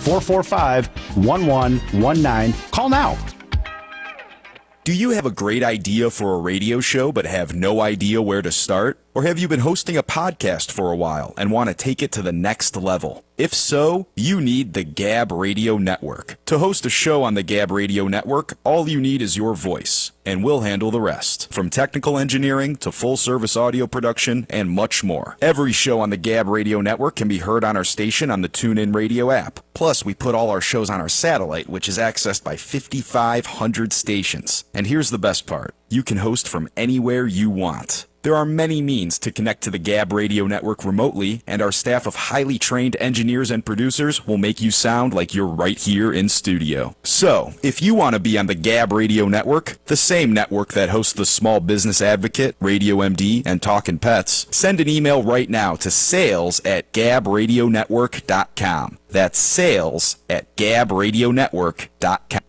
445-1119. Call now. Do you have a great idea for a radio show but have no idea where to start? Or have you been hosting a podcast for a while and want to take it to the next level? If so, you need the Gab Radio Network. To host a show on the Gab Radio Network, all you need is your voice, and we'll handle the rest. From technical engineering to full-service audio production and much more. Every show on the Gab Radio Network can be heard on our station on the TuneIn Radio app. Plus, we put all our shows on our satellite, which is accessed by 5,500 stations. And here's the best part. You can host from anywhere you want. There are many means to connect to the Gab Radio Network remotely, and our staff of highly trained engineers and producers will make you sound like you're right here in studio. So, if you want to be on the Gab Radio Network, the same network that hosts the Small Business Advocate, Radio MD, and Talkin' Pets, send an email right now to sales@gabradionetwork.com. That's sales@gabradionetwork.com.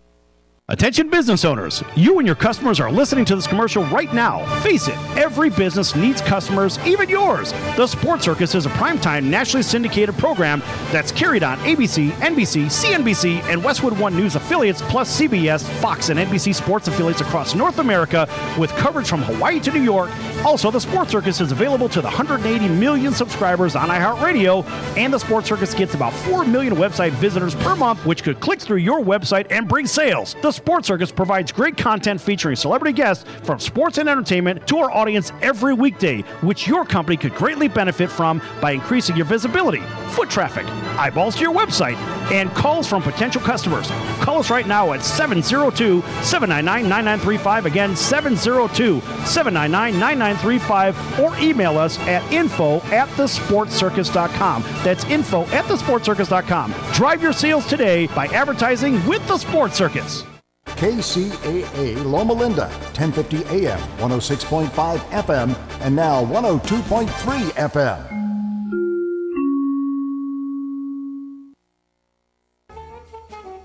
Attention business owners, you and your customers are listening to this commercial right now. Face it, every business needs customers, even yours. The Sports Circus is a primetime nationally syndicated program that's carried on ABC, NBC, CNBC, and Westwood One News affiliates, plus CBS, Fox, and NBC sports affiliates across North America with coverage from Hawaii to New York. Also, the Sports Circus is available to the 180 million subscribers on iHeartRadio, and the Sports Circus gets about 4 million website visitors per month, which could click through your website and bring sales. The Sports Circus provides great content featuring celebrity guests from sports and entertainment to our audience every weekday, which your company could greatly benefit from by increasing your visibility, foot traffic, eyeballs to your website, and calls from potential customers. Call us right now at 702-799-9935. Again, 702-799-9935, or email us at info@thesportscircus.com. That's info@thesportscircus.com. Drive your sales today by advertising with the Sports Circus. KCAA Loma Linda, 1050 AM, 106.5 FM, and now 102.3 FM.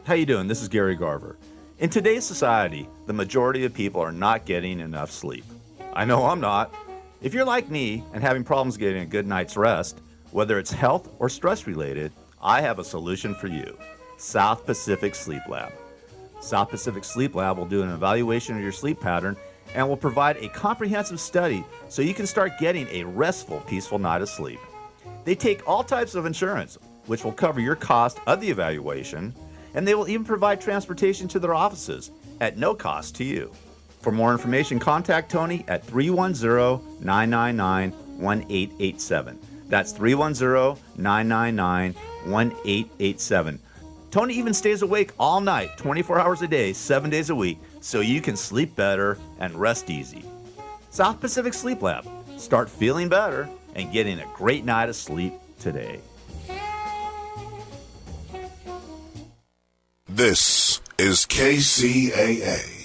How you doing? This is Gary Garver. In today's society, the majority of people are not getting enough sleep. I know I'm not. If you're like me and having problems getting a good night's rest, whether it's health or stress related, I have a solution for you. South Pacific Sleep Lab. South Pacific Sleep Lab will do an evaluation of your sleep pattern and will provide a comprehensive study so you can start getting a restful, peaceful night of sleep. They take all types of insurance, which will cover your cost of the evaluation, and they will even provide transportation to their offices at no cost to you. For more information, contact Tony at 310-999-1887. That's 310-999-1887. Tony even stays awake all night, 24 hours a day, 7 days a week, so you can sleep better and rest easy. South Pacific Sleep Lab. Start feeling better and getting a great night of sleep today. This is KCAA.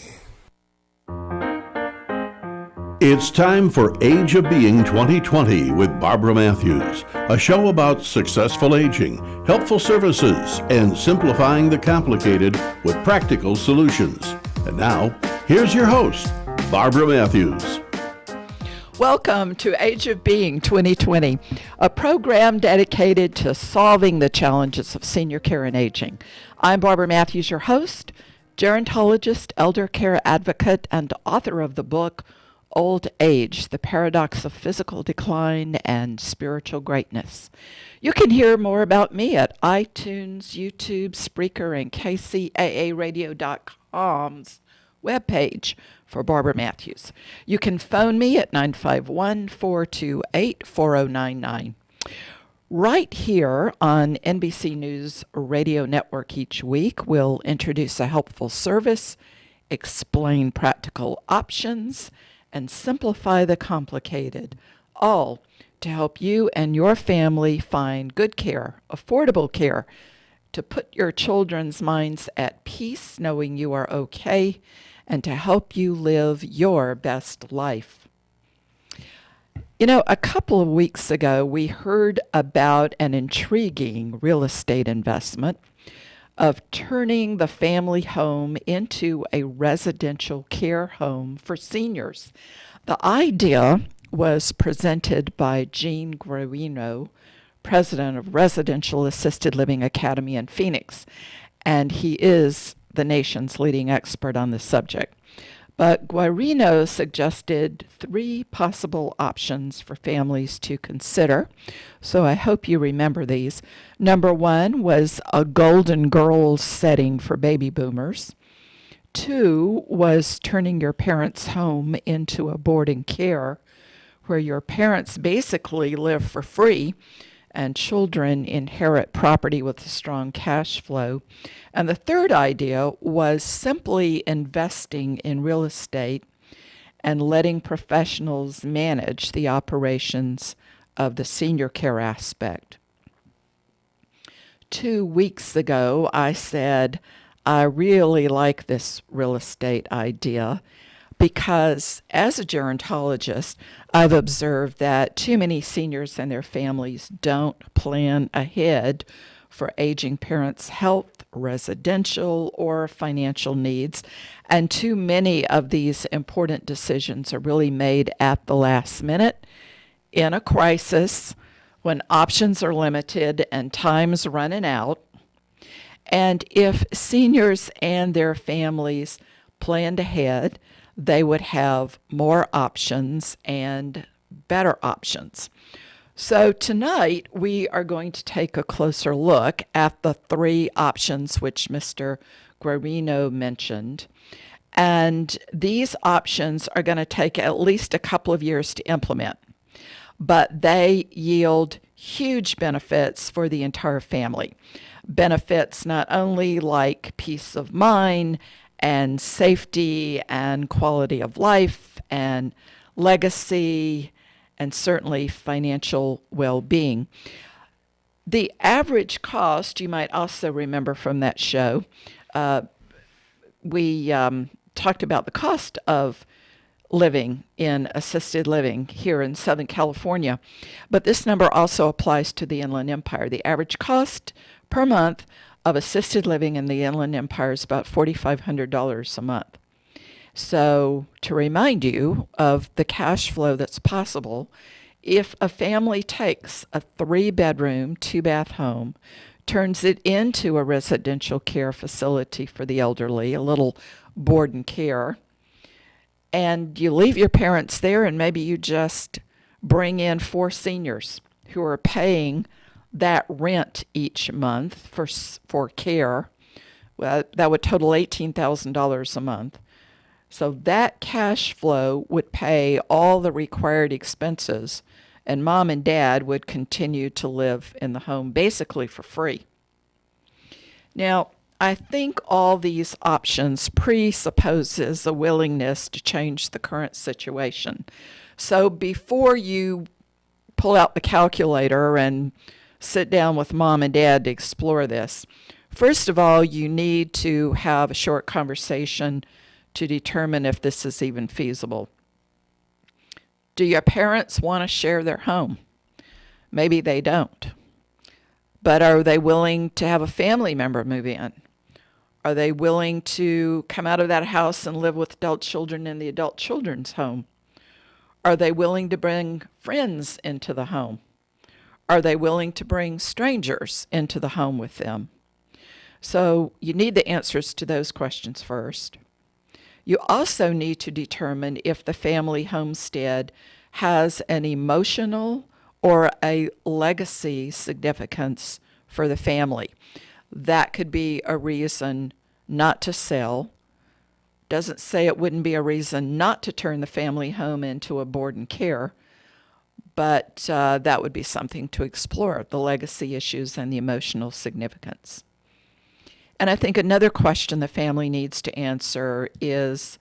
It's time for Age of Being 2020 with Barbara Matthews, a show about successful aging, helpful services, and simplifying the complicated with practical solutions. And now, here's your host, Barbara Matthews. Welcome to Age of Being 2020, a program dedicated to solving the challenges of senior care and aging. I'm Barbara Matthews, your host, gerontologist, elder care advocate, and author of the book, Old Age, The Paradox of Physical Decline and Spiritual Greatness. You can hear more about me at iTunes, YouTube, Spreaker, and KCAAradio.com's webpage for Barbara Matthews. You can phone me at 951-428-4099. Right here on NBC News Radio Network each week, we'll introduce a helpful service, explain practical options, and simplify the complicated, all to help you and your family find good care, affordable care, to put your children's minds at peace knowing you are okay, and to help you live your best life. You know, a couple of weeks ago, we heard about an intriguing real estate investment of turning the family home into a residential care home for seniors. The idea was presented by Jean Guarino, president of Residential Assisted Living Academy in Phoenix, and he is the nation's leading expert on this subject. But Guarino suggested 3 possible options for families to consider, so I hope you remember these. Number 1 was a Golden Girls setting for baby boomers. 2 was turning your parents' home into a board and care, where your parents basically live for free and children inherit property with a strong cash flow. And the third idea was simply investing in real estate and letting professionals manage the operations of the senior care aspect. 2 weeks ago, I said, I really like this real estate idea because as a gerontologist, I've observed that too many seniors and their families don't plan ahead for aging parents' health, residential, or financial needs, and too many of these important decisions are really made at the last minute in a crisis when options are limited and time's running out. And if seniors and their families planned ahead, they would have more options and better options. So tonight we are going to take a closer look at the 3 options which Mr. Guarino mentioned. And these options are going to take at least a couple of years to implement, but they yield huge benefits for the entire family. Benefits not only like peace of mind and safety and quality of life and legacy and certainly financial well-being. The average cost, you might also remember from that show, we talked about the cost of living in assisted living here in Southern California, but this number also applies to the Inland Empire. The average cost per month of assisted living in the Inland Empire is about $4,500 a month. So to remind you of the cash flow that's possible, if a family takes a 3-bedroom, 2-bath home, turns it into a residential care facility for the elderly, a little board and care, and you leave your parents there and maybe you just bring in 4 seniors who are paying that rent each month for care, well, that would total $18,000 a month. So that cash flow would pay all the required expenses, and mom and dad would continue to live in the home basically for free. Now, I think all these options presupposes a willingness to change the current situation. So before you pull out the calculator and sit down with mom and dad to explore this, first of all, you need to have a short conversation to determine if this is even feasible. Do your parents want to share their home? Maybe they don't. But are they willing to have a family member move in? Are they willing to come out of that house and live with adult children in the adult children's home? Are they willing to bring friends into the home? Are they willing to bring strangers into the home with them? So you need the answers to those questions first. You also need to determine if the family homestead has an emotional or a legacy significance for the family. That could be a reason not to sell. Doesn't say it wouldn't be a reason not to turn the family home into a board and care, but that would be something to explore, the legacy issues and the emotional significance. And I think another question the family needs to answer is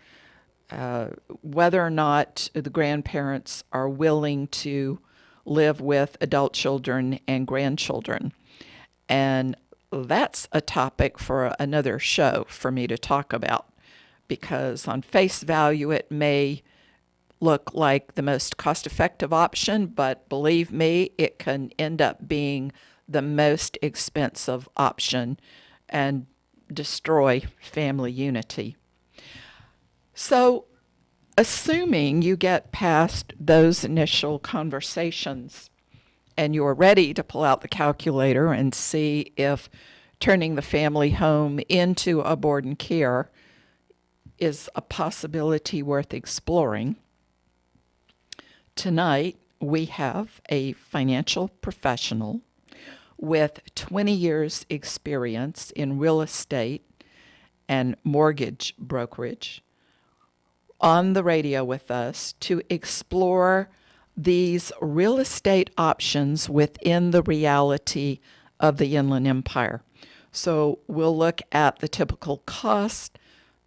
whether or not the grandparents are willing to live with adult children and grandchildren. And that's a topic for another show for me to talk about, because on face value it may look like the most cost-effective option, but believe me, it can end up being the most expensive option and destroy family unity. So, assuming you get past those initial conversations and you're ready to pull out the calculator and see if turning the family home into a board and care is a possibility worth exploring, tonight we have a financial professional with 20 years experience in real estate and mortgage brokerage on the radio with us to explore these real estate options within the reality of the Inland Empire. So we'll look at the typical cost,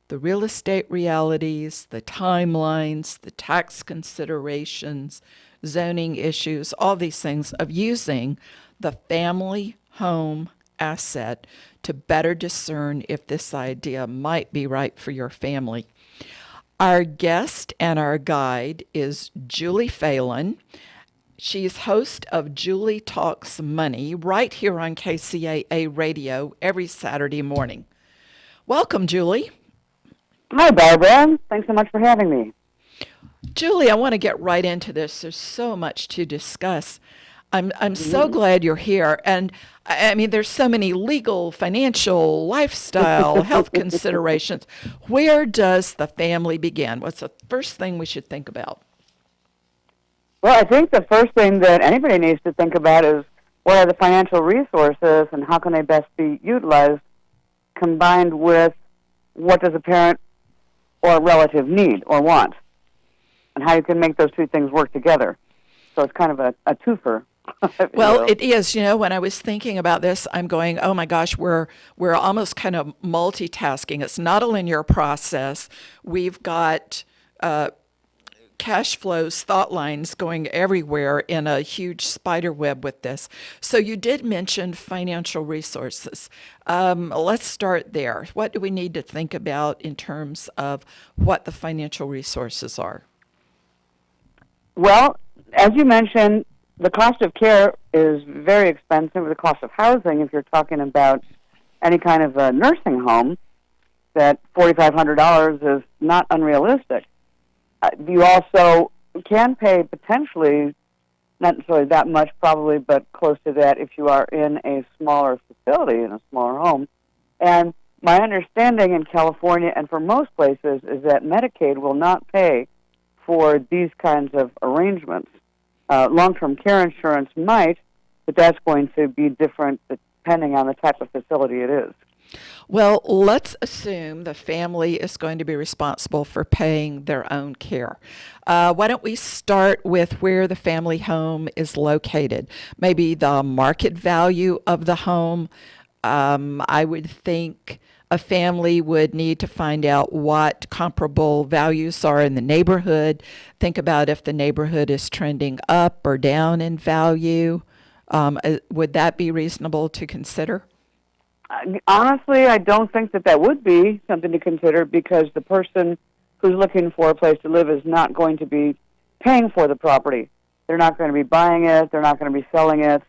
the real estate realities, the timelines, the tax considerations, zoning issues, all these things of using the family home asset to better discern if this idea might be right for your family. Our guest and our guide is Julie Phelan. She's host of Julie Talks Money right here on KCAA Radio every Saturday morning. Welcome, Julie. Hi, Barbara. Thanks so much for having me. Julie, I want to get right into this. There's so much to discuss. I'm so glad you're here. And I mean, there's so many legal, financial, lifestyle, health considerations. Where does the family begin? What's the first thing we should think about? Well, I think the first thing that anybody needs to think about is what are the financial resources and how can they best be utilized, combined with what does a parent or a relative need or want, and how you can make those two things work together. So it's kind of a twofer. Well, it is. You know, when I was thinking about this, I'm going, oh my gosh, we're almost kind of multitasking. It's not a linear process. We've got cash flows, thought lines going everywhere in a huge spider web with this. So you did mention financial resources. Let's start there. What do we need to think about in terms of what the financial resources are? Well, as you mentioned, the cost of care is very expensive. The cost of housing, if you're talking about any kind of a nursing home, that $4,500 is not unrealistic. You also can pay potentially, not necessarily that much probably, but close to that if you are in a smaller facility, in a smaller home. And my understanding in California and for most places is that Medicaid will not pay for these kinds of arrangements. Long-term care insurance might, but that's going to be different depending on the type of facility it is. Well, let's assume the family is going to be responsible for paying their own care. Why don't we start with where the family home is located? Maybe the market value of the home. I would think a family would need to find out what comparable values are in the neighborhood. Think about if the neighborhood is trending up or down in value. Would that be reasonable to consider? Honestly, I don't think that would be something to consider because the person who's looking for a place to live is not going to be paying for the property. They're not going to be buying it. They're not going to be selling it.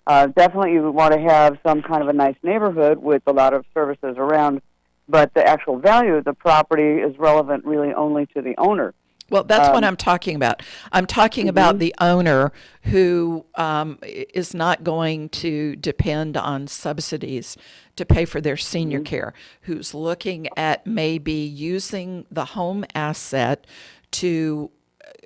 Definitely you would want to have some kind of a nice neighborhood with a lot of services around, but the actual value of the property is relevant really only to the owner. Well, that's what I'm talking about. I'm talking about the owner who is not going to depend on subsidies to pay for their senior care, who's looking at maybe using the home asset to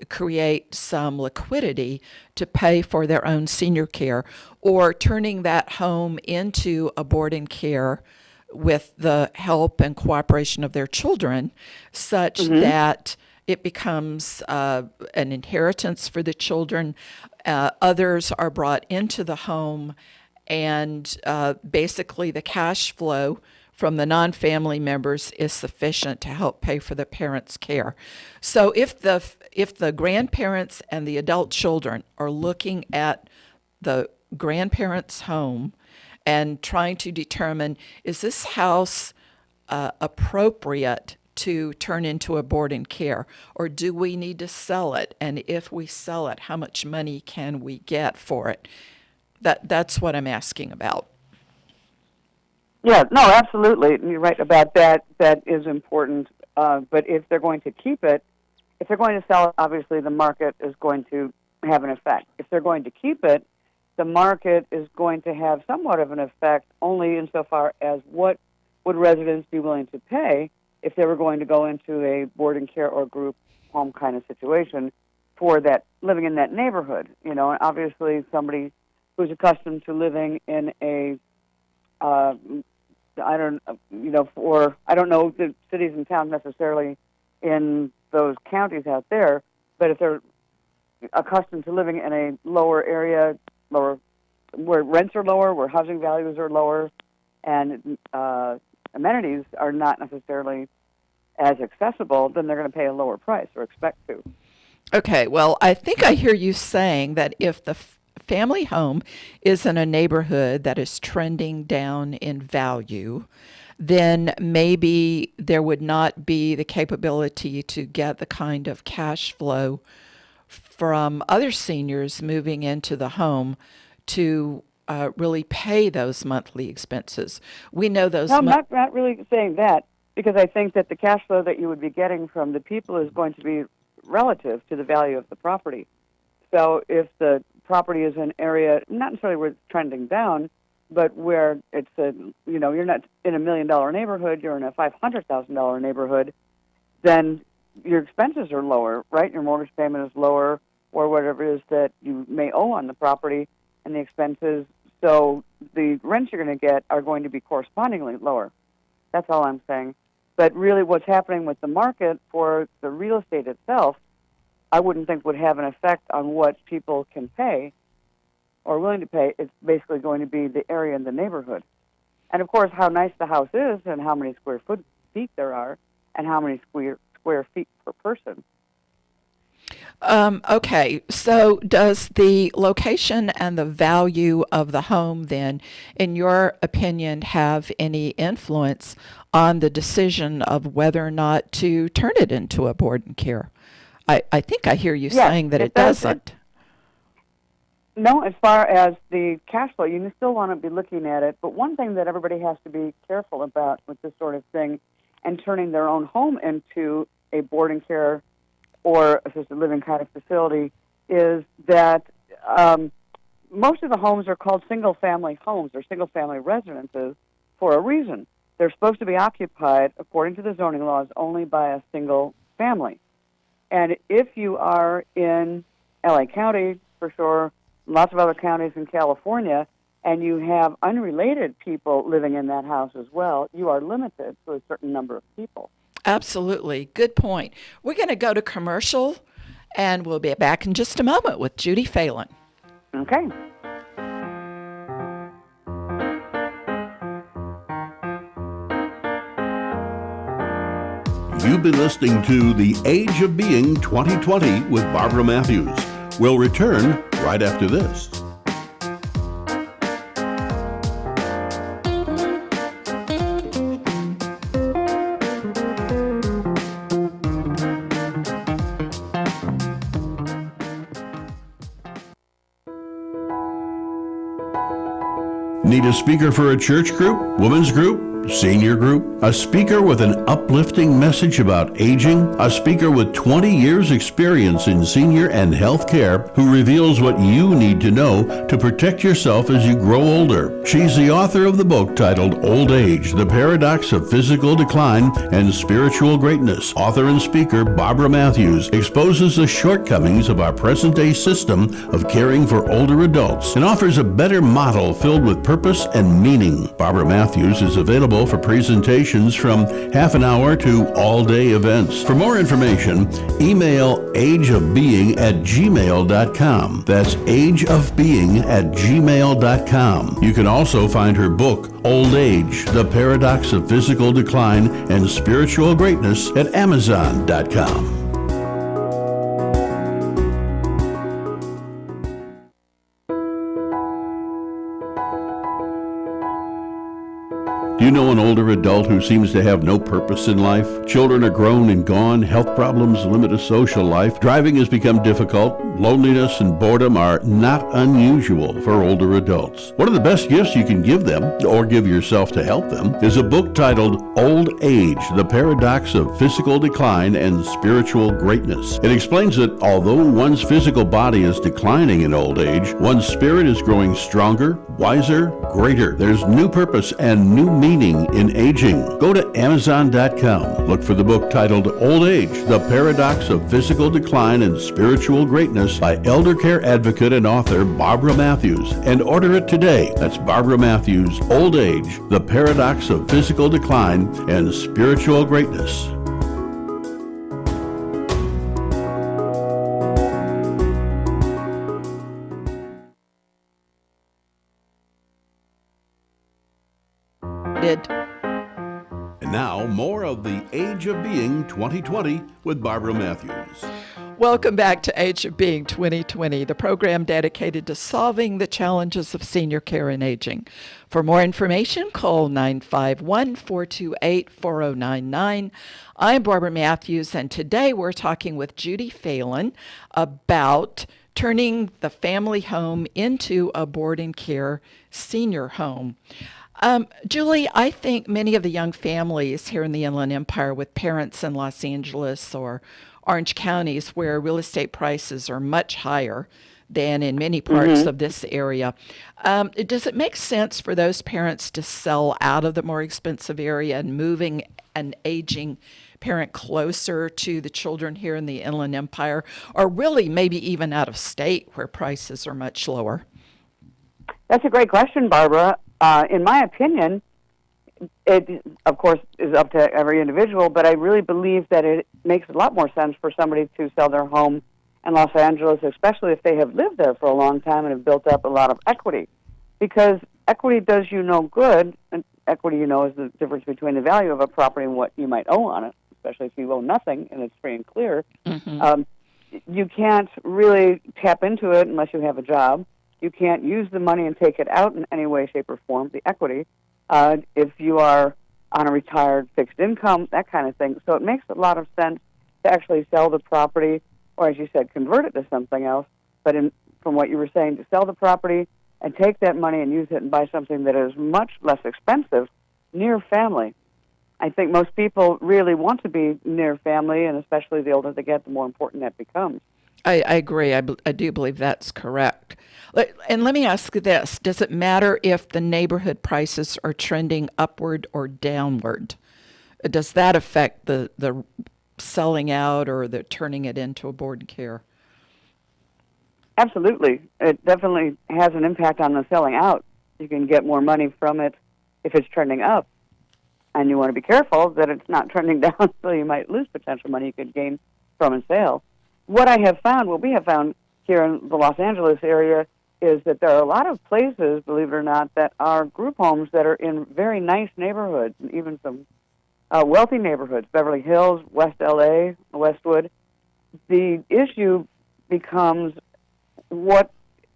create some liquidity to pay for their own senior care, or turning that home into a board and care with the help and cooperation of their children, such that it becomes an inheritance for the children. Others are brought into the home, and basically the cash flow from the non-family members is sufficient to help pay for the parents' care. So if the grandparents and the adult children are looking at the grandparents' home and trying to determine, is this house appropriate to turn into a board and care, or do we need to sell it? And if we sell it, how much money can we get for it? That's what I'm asking about. Yeah, no, absolutely. You're right about that. That is important. But if they're going to keep it, if they're going to sell it, obviously the market is going to have an effect. If they're going to keep it, the market is going to have somewhat of an effect only insofar as what would residents be willing to pay if they were going to go into a boarding care or group home kind of situation for that, living in that neighborhood. And obviously somebody who's accustomed to living in a, I don't know the cities and towns necessarily in those counties out there, but if they're accustomed to living in a lower area, where rents are lower, where housing values are lower, and amenities are not necessarily as accessible, then they're going to pay a lower price or expect to. Okay, well, I think I hear you saying that if the family home is in a neighborhood that is trending down in value, then maybe there would not be the capability to get the kind of cash flow from other seniors moving into the home to really pay those monthly expenses. We know those. No, I'm not really saying that, because I think that the cash flow that you would be getting from the people is going to be relative to the value of the property. So if the property is an area, not necessarily where it's trending down, but where it's you're not in $1 million neighborhood, you're in a $500,000 neighborhood, then your expenses are lower, right? Your mortgage payment is lower, or whatever it is that you may owe on the property, and the expenses. So the rents you're going to get are going to be correspondingly lower. That's all I'm saying. But really what's happening with the market for the real estate itself, I wouldn't think would have an effect on what people can pay or willing to pay. It's basically going to be the area and the neighborhood. And, of course, how nice the house is and how many square feet there are and how many square feet per person. Okay, so does the location and the value of the home then, in your opinion, have any influence on the decision of whether or not to turn it into a board and care? I think I hear you saying that it doesn't. No, as far as the cash flow, you still want to be looking at it. But one thing that everybody has to be careful about with this sort of thing and turning their own home into a boarding care or assisted living kind of facility is that most of the homes are called single-family homes or single-family residences for a reason. They're supposed to be occupied, according to the zoning laws, only by a single family. And if you are in LA County, for sure, lots of other counties in California, and you have unrelated people living in that house as well, you are limited to a certain number of people. Absolutely. Good point. We're going to go to commercial, and we'll be back in just a moment with Judy Phelan. Okay. You've been listening to The Age of Being 2020 with Barbara Matthews. We'll return right after this. Need a speaker for a church group, women's group, senior group? A speaker with an uplifting message about aging? A speaker with 20 years experience in senior and health care who reveals what you need to know to protect yourself as you grow older. She's the author of the book titled Old Age, The Paradox of Physical Decline and Spiritual Greatness. Author and speaker Barbara Matthews exposes the shortcomings of our present-day system of caring for older adults and offers a better model filled with purpose and meaning. Barbara Matthews is available for presentations from half an hour to all-day events. For more information, email ageofbeing@gmail.com. That's ageofbeing@gmail.com. You can also find her book, Old Age, The Paradox of Physical Decline and Spiritual Greatness at Amazon.com. Do You know an older adult who seems to have no purpose in life? Children are grown and gone, health problems limit a social life, driving has become difficult, loneliness and boredom are not unusual for older adults. One of the best gifts you can give them, or give yourself to help them, is a book titled Old Age, The Paradox of Physical Decline and Spiritual Greatness. It explains that although one's physical body is declining in old age, one's spirit is growing stronger, wiser, greater. There's new purpose and new meaning in aging. Go to Amazon.com. Look for the book titled Old Age, The Paradox of Physical Decline and Spiritual Greatness by elder care advocate and author Barbara Matthews, and order it today. That's Barbara Matthews' Old Age, The Paradox of Physical Decline and Spiritual Greatness. And now, more of the Age of Being 2020 with Barbara Matthews. Welcome back to Age of Being 2020, the program dedicated to solving the challenges of senior care and aging. For more information, call 951-428-4099. I'm Barbara Matthews, and today we're talking with Judy Phelan about turning the family home into a board and care senior home. Julie, I think many of the young families here in the Inland Empire with parents in Los Angeles or Orange counties where real estate prices are much higher than in many parts of this area. Does it make sense for those parents to sell out of the more expensive area and moving an aging parent closer to the children here in the Inland Empire, or really maybe even out of state where prices are much lower? That's a great question, Barbara. In my opinion, it, of course, is up to every individual, but I really believe that it makes a lot more sense for somebody to sell their home in Los Angeles, especially if they have lived there for a long time and have built up a lot of equity. Because equity does you no good, and equity, is the difference between the value of a property and what you might owe on it, especially if you owe nothing and it's free and clear. You can't really tap into it unless you have a job. You can't use the money and take it out in any way, shape, or form, the equity, if you are on a retired fixed income, that kind of thing. So it makes a lot of sense to actually sell the property, or as you said, convert it to something else. But from what you were saying, to sell the property and take that money and use it and buy something that is much less expensive near family. I think most people really want to be near family, and especially the older they get, the more important that becomes. I agree. I do believe that's correct. And let me ask this. Does it matter if the neighborhood prices are trending upward or downward? Does that affect the selling out or the turning it into a board and care? Absolutely. It definitely has an impact on the selling out. You can get more money from it if it's trending up. And you want to be careful that it's not trending down, so you might lose potential money you could gain from a sale. What we have found here in the Los Angeles area is that there are a lot of places, believe it or not, that are group homes that are in very nice neighborhoods, and even some wealthy neighborhoods, Beverly Hills, West L.A., Westwood. The issue becomes what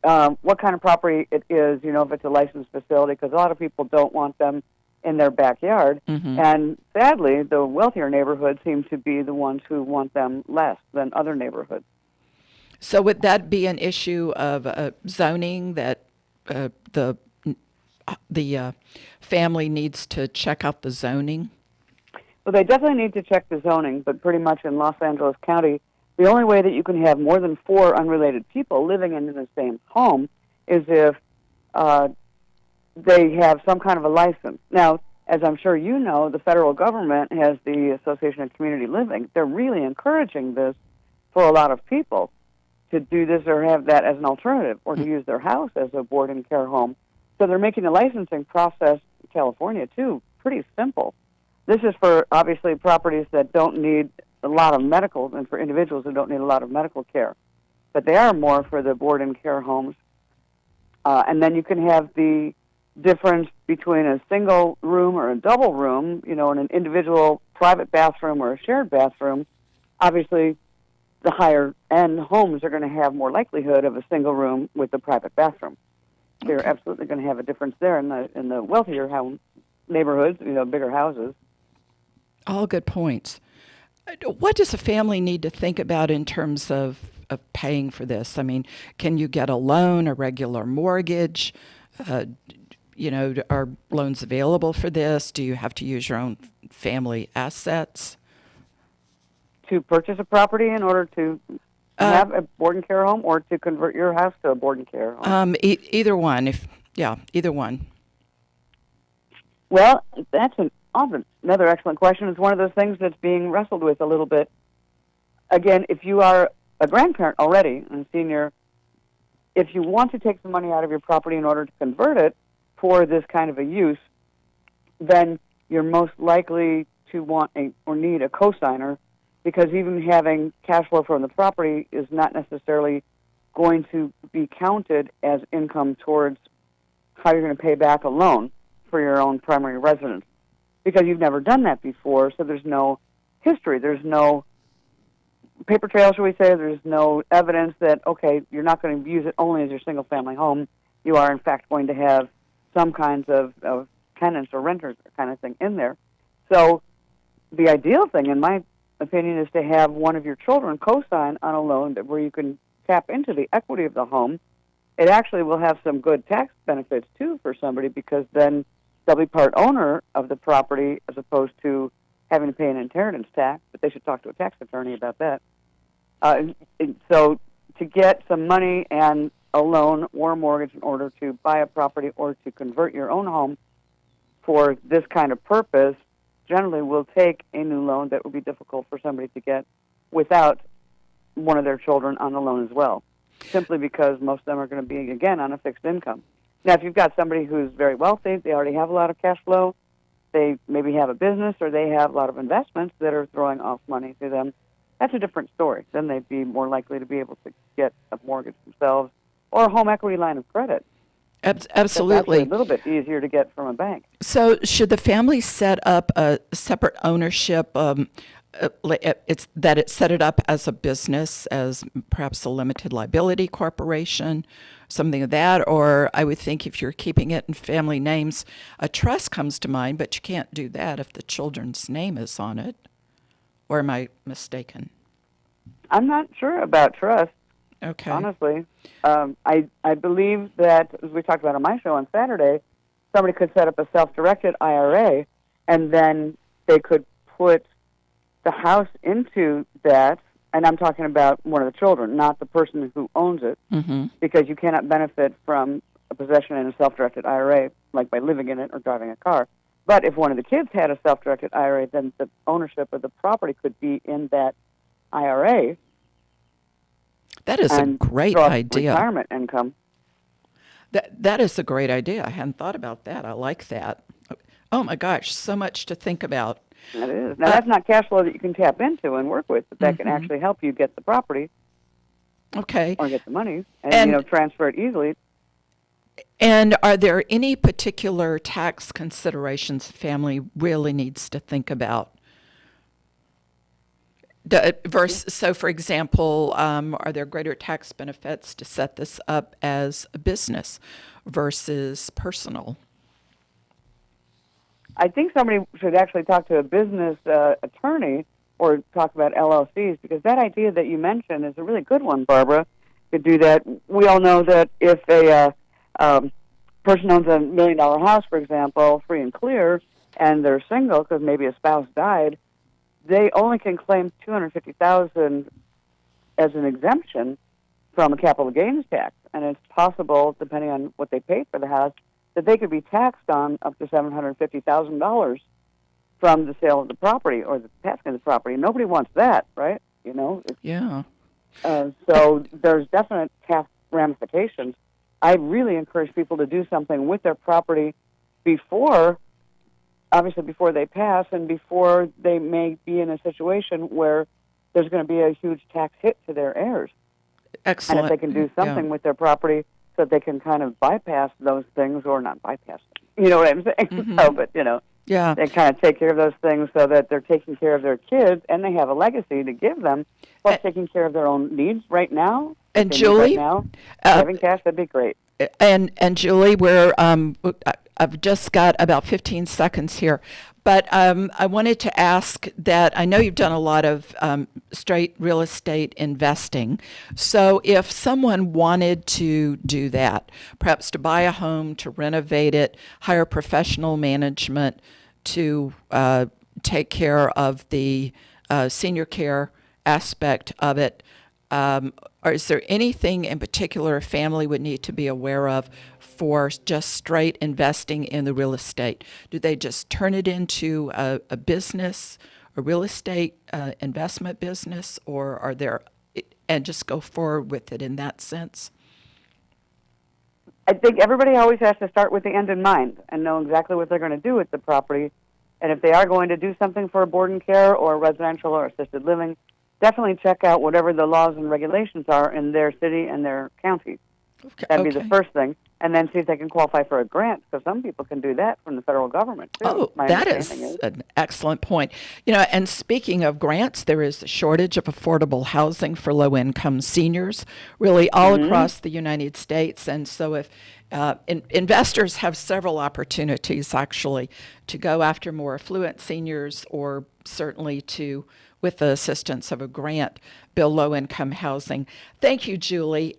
kind of property it is, if it's a licensed facility, because a lot of people don't want them in their backyard. And sadly, the wealthier neighborhoods seem to be the ones who want them less than other neighborhoods. So would that be an issue of zoning that the family needs to check out the zoning? Well, they definitely need to check the zoning, but pretty much in Los Angeles County, the only way that you can have more than 4 unrelated people living in the same home is if they have some kind of a license. Now, as I'm sure you know, the federal government has the Association of Community Living. They're really encouraging this for a lot of people to do this or have that as an alternative, or to use their house as a board and care home. So they're making the licensing process in California, too, pretty simple. This is for, obviously, properties that don't need a lot of medical, and for individuals who don't need a lot of medical care. But they are more for the board and care homes. And then you can have the difference between a single room or a double room, in an individual private bathroom or a shared bathroom. Obviously, the higher-end homes are going to have more likelihood of a single room with a private bathroom. They're absolutely going to have a difference there. In the wealthier homes, neighborhoods, bigger houses. All good points. What does a family need to think about in terms of paying for this? I mean, can you get a loan, a regular mortgage? Are loans available for this? Do you have to use your own family assets? To purchase a property in order to have a board and care home, or to convert your house to a board and care home? Either one. Either one. Well, that's another excellent question. It's one of those things that's being wrestled with a little bit. Again, if you are a grandparent already and senior, if you want to take some money out of your property in order to convert it for this kind of a use, then you're most likely to want or need a cosigner, because even having cash flow from the property is not necessarily going to be counted as income towards how you're going to pay back a loan for your own primary residence, because you've never done that before, so there's no history, there's no paper trail, shall we say, there's no evidence that, okay, you're not going to use it only as your single-family home. You are, in fact, going to have some kinds of tenants or renters kind of thing in there. So the ideal thing, in my opinion, is to have one of your children co-sign on a loan where you can tap into the equity of the home. It actually will have some good tax benefits, too, for somebody, because then they'll be part owner of the property as opposed to having to pay an inheritance tax, but they should talk to a tax attorney about that. So to get some money and a loan or a mortgage in order to buy a property or to convert your own home for this kind of purpose generally will take a new loan that would be difficult for somebody to get without one of their children on the loan as well, simply because most of them are going to be, again, on a fixed income. Now, if you've got somebody who's very wealthy, they already have a lot of cash flow, they maybe have a business or they have a lot of investments that are throwing off money to them, that's a different story. Then they'd be more likely to be able to get a mortgage themselves or a home equity line of credit. Absolutely. That's a little bit easier to get from a bank. So should the family set up a separate ownership, it set it up as a business, as perhaps a limited liability corporation, something of that? Or I would think if you're keeping it in family names, a trust comes to mind, but you can't do that if the children's name is on it. Or am I mistaken? I'm not sure about trust. Okay. Honestly, I believe that, as we talked about on my show on Saturday, somebody could set up a self-directed IRA, and then they could put the house into that, and I'm talking about one of the children, not the person who owns it, because you cannot benefit from a possession in a self-directed IRA, like by living in it or driving a car. But if one of the kids had a self-directed IRA, then the ownership of the property could be in that IRA. That is a great idea. Retirement income. That is a great idea. I hadn't thought about that. I like that. Oh my gosh, so much to think about. That is. Now, that's not cash flow that you can tap into and work with, but that can actually help you get the property. Okay. Or get the money and transfer it easily. And are there any particular tax considerations the family really needs to think about? So, for example, are there greater tax benefits to set this up as a business versus personal? I think somebody should actually talk to a business attorney or talk about LLCs, because that idea that you mentioned is a really good one, Barbara. You could do that. We all know that if a person owns $1 million house, for example, free and clear, and they're single because maybe a spouse died, they only can claim $250,000 as an exemption from a capital gains tax, and it's possible, depending on what they paid for the house, that they could be taxed on up to $750,000 from the sale of the property or the passing of the property. Nobody wants that, right? Yeah. So there's definite tax ramifications. I really encourage people to do something with their property before they pass and before they may be in a situation where there's going to be a huge tax hit to their heirs. Excellent. And if they can do something with their property so they can kind of bypass those things, or not bypass them, you know what I'm saying? So, but, they kind of take care of those things so that they're taking care of their kids and they have a legacy to give them, plus taking care of their own needs right now. And Julie, having cash, that'd be great. And Julie, I've just got about 15 seconds here. But I wanted to ask that I know you've done a lot of straight real estate investing. So if someone wanted to do that, perhaps to buy a home, to renovate it, hire professional management to take care of the senior care aspect of it, or is there anything in particular a family would need to be aware of for just straight investing in the real estate? Do they just turn it into a business, a real estate investment business, or are there, and just go forward with it in that sense? I think everybody always has to start with the end in mind and know exactly what they're going to do with the property. And if they are going to do something for board and care or residential or assisted living, definitely check out whatever the laws and regulations are in their city and their county. Okay. That'd be the first thing. And then see if they can qualify for a grant, because some people can do that from the federal government, too. Oh, that is an excellent point. You know, and speaking of grants, there is a shortage of affordable housing for low-income seniors, really all across the United States. And so if investors have several opportunities, actually, to go after more affluent seniors, or certainly to, with the assistance of a grant, build low-income housing. Thank you, Julie.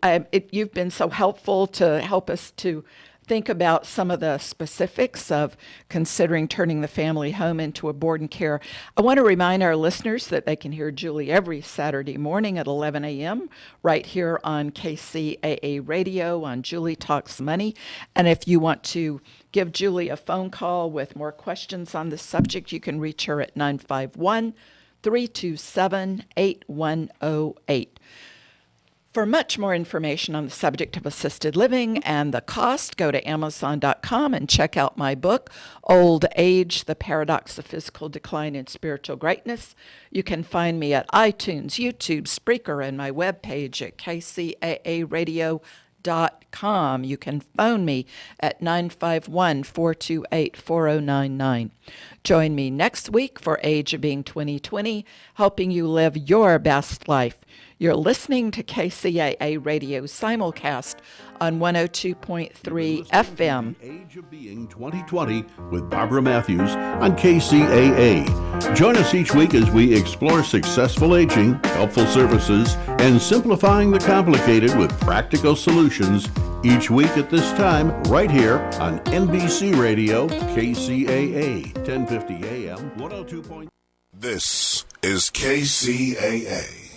You've been so helpful to help us to think about some of the specifics of considering turning the family home into a board and care. I want to remind our listeners that they can hear Julie every Saturday morning at 11 a.m. right here on KCAA Radio on Julie Talks Money. And if you want to give Julie a phone call with more questions on this subject, you can reach her at 951-327-8108. For much more information on the subject of assisted living and the cost, go to Amazon.com and check out my book, Old Age, The Paradox of Physical Decline and Spiritual Greatness. You can find me at iTunes, YouTube, Spreaker, and my webpage at KCAAradio.com. You can phone me at 951-428-4099. Join me next week for Age of Being 2020, helping you live your best life. You're listening to KCAA Radio simulcast on 102.3 FM. Age of Being 2020 with Barbara Matthews on KCAA. Join us each week as we explore successful aging, helpful services, and simplifying the complicated with practical solutions each week at this time right here on NBC Radio, KCAA, 1050 AM, 102. This is KCAA.